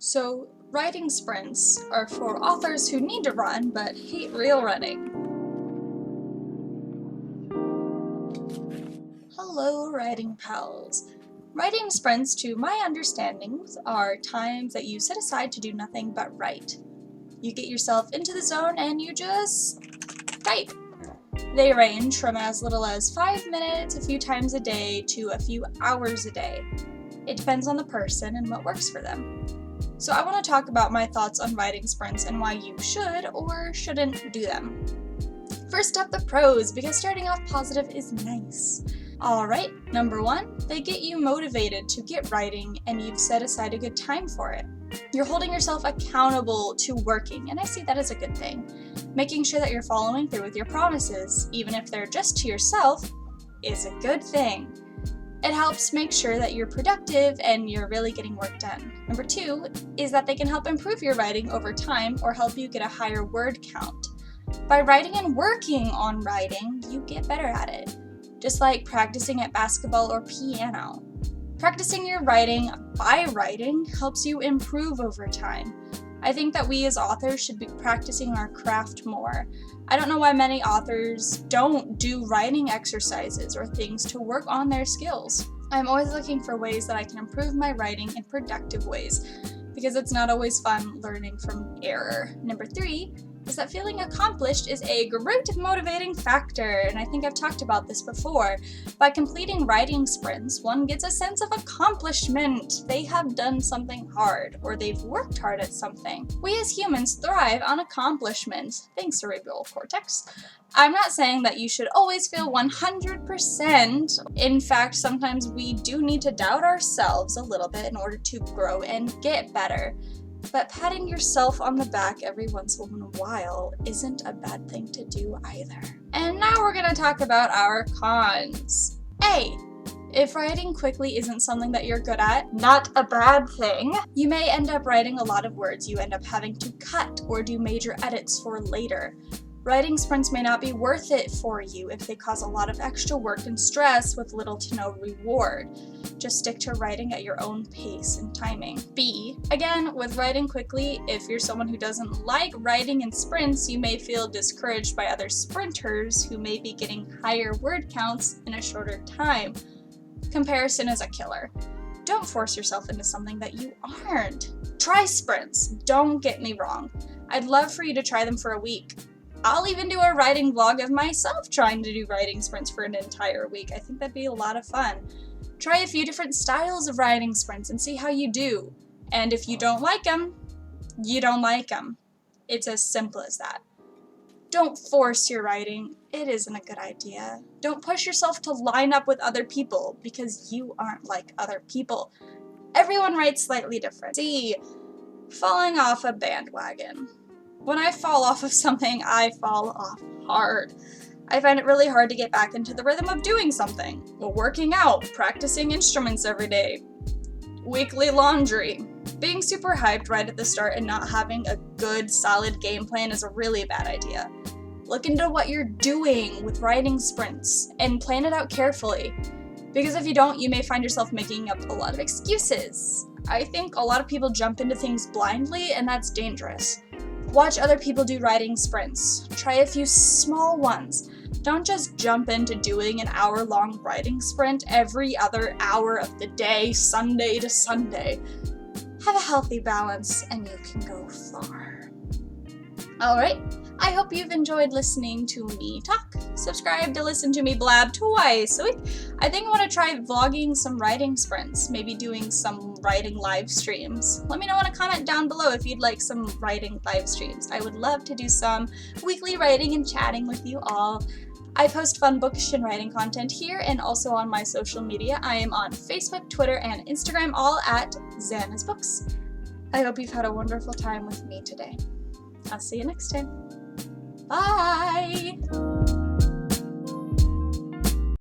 So, writing sprints are for authors who need to run but hate real running. Hello, writing pals. Writing sprints, to my understandings, are times that you set aside to do nothing but write. You get yourself into the zone and you just write. They range from as little as 5 minutes a few times a day to a few hours a day. It depends on the person and what works for them. So I want to talk about my thoughts on writing sprints and why you should or shouldn't do them. First up, the pros, because starting off positive is nice. Alright, number 1, they get you motivated to get writing and you've set aside a good time for it. You're holding yourself accountable to working, and I see that as a good thing. Making sure that you're following through with your promises, even if they're just to yourself, is a good thing. It helps make sure that you're productive and you're really getting work done. Number 2 is that they can help improve your writing over time or help you get a higher word count. By writing and working on writing, you get better at it. Just like practicing at basketball or piano. Practicing your writing by writing helps you improve over time. I think that we as authors should be practicing our craft more. I don't know why many authors don't do writing exercises or things to work on their skills. I'm always looking for ways that I can improve my writing in productive ways, because it's not always fun learning from error. Number 3 is that feeling accomplished is a great motivating factor, and I think I've talked about this before. By completing writing sprints, one gets a sense of accomplishment. They have done something hard, or they've worked hard at something. We as humans thrive on accomplishment. Thanks, cerebral cortex. I'm not saying that you should always feel 100%. In fact, sometimes we do need to doubt ourselves a little bit in order to grow and get better. But patting yourself on the back every once in a while isn't a bad thing to do either. And now we're going to talk about our cons. A. If writing quickly isn't something that you're good at, not a bad thing, you may end up writing a lot of words you end up having to cut or do major edits for later. Writing sprints may not be worth it for you if they cause a lot of extra work and stress with little to no reward. Just stick to writing at your own pace and timing. B. Again, with writing quickly, if you're someone who doesn't like writing in sprints, you may feel discouraged by other sprinters who may be getting higher word counts in a shorter time. Comparison is a killer. Don't force yourself into something that you aren't. Try sprints, don't get me wrong. I'd love for you to try them for a week. I'll even do a writing vlog of myself trying to do writing sprints for an entire week. I think that'd be a lot of fun. Try a few different styles of writing sprints and see how you do. And if you don't like them, you don't like them. It's as simple as that. Don't force your writing. It isn't a good idea. Don't push yourself to line up with other people because you aren't like other people. Everyone writes slightly different. C. Falling off a bandwagon. When I fall off of something, I fall off hard. I find it really hard to get back into the rhythm of doing something. Working out, practicing instruments every day, weekly laundry. Being super hyped right at the start and not having a good, solid game plan is a really bad idea. Look into what you're doing with writing sprints and plan it out carefully. Because if you don't, you may find yourself making up a lot of excuses. I think a lot of people jump into things blindly, and that's dangerous. Watch other people do writing sprints. Try a few small ones. Don't just jump into doing an hour-long writing sprint every other hour of the day, Sunday to Sunday. Have a healthy balance and you can go far. Alright, I hope you've enjoyed listening to me talk. Subscribe to listen to me blab twice a week. I think I want to try vlogging some writing sprints, maybe doing some writing live streams. Let me know in a comment down below if you'd like some writing live streams. I would love to do some weekly writing and chatting with you all. I post fun bookish and writing content here and also on my social media. I am on Facebook, Twitter, and Instagram, all at XannasBooks. I hope you've had a wonderful time with me today. I'll see you next time. Bye!